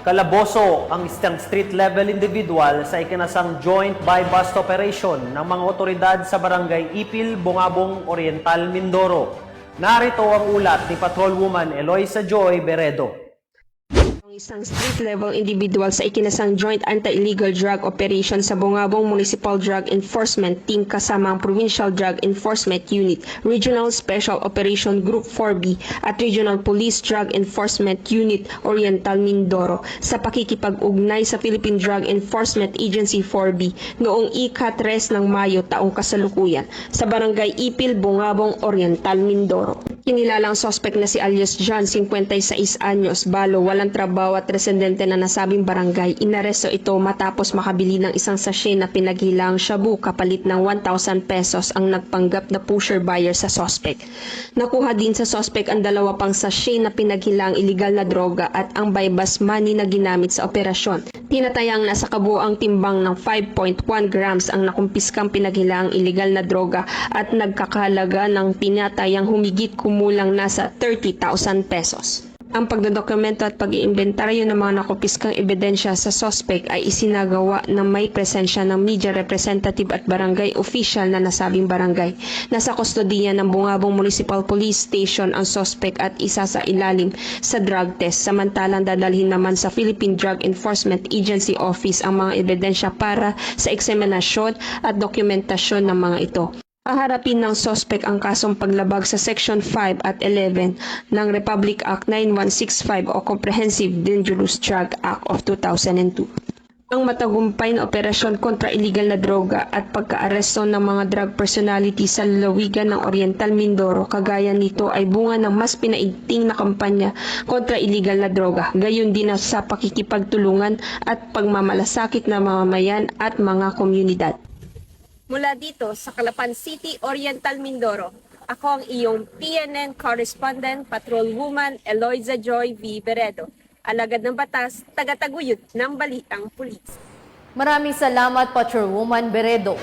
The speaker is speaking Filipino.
Kalaboso ang isang street-level individual sa ikinasang joint buy-bust operation ng mga otoridad sa barangay Ipil, Bungabong, Oriental, Mindoro. Narito ang ulat ni Patrolwoman Eloisa Joy Beredo. Isang street-level individual sa ikinasang joint anti-illegal drug operation sa Bungabong Municipal Drug Enforcement Team kasama ang Provincial Drug Enforcement Unit, Regional Special Operation Group 4B at Regional Police Drug Enforcement Unit Oriental Mindoro sa pakikipag-ugnay sa Philippine Drug Enforcement Agency 4B noong ika-3 ng Mayo taong kasalukuyan sa Barangay Ipil, Bungabong, Oriental, Mindoro. Kinilalang suspect na si alias John, 56 anyos, balo, walang trabaho at residente na nasabing barangay. Inaresto ito matapos makabili ng isang sachet na pinaghilang shabu kapalit ng 1,000 pesos ang nagpanggap na pusher buyer sa suspect. Nakuha din sa suspect ang 2 pang sachet na pinaghilang iligal na droga at ang buy-bust money na ginamit sa operasyon. Tinatayang nasa kabuang timbang ng 5.1 grams ang nakumpiskang pinaghilang iligal na droga at nagkakahalaga ng tinatayang humigit kumulang nasa 30,000 pesos. Ang pagdodokumento at pag-iimbentaryo ng mga nakumpiskang ebidensya sa suspect ay isinagawa ng may presensya ng media representative at barangay official na nasabing barangay. Nasa kustodiya ng Bungabong Municipal Police Station ang suspect at isa sa ilalim sa drug test. Samantalang dadalhin naman sa Philippine Drug Enforcement Agency Office ang mga ebidensya para sa eksaminasyon at dokumentasyon ng mga ito. Haharapin ng suspect ang kasong paglabag sa Section 5 at 11 ng Republic Act 9165 o Comprehensive Dangerous Drug Act of 2002. Ang matagumpay na operasyon kontra illegal na droga at pagkaaresto ng mga drug personality sa lalawigan ng Oriental Mindoro kagaya nito ay bunga ng mas pinaigting na kampanya kontra illegal na droga, gayon din sa pakikipagtulungan at pagmamalasakit ng mamamayan at mga komunidad. Mula dito sa Calapan City, Oriental, Mindoro, ako ang iyong PNN Correspondent Patrolwoman Eloisa Joy V. Beredo, alagad ng batas, tagataguyod ng balitang pulis. Maraming salamat, Patrolwoman Beredo.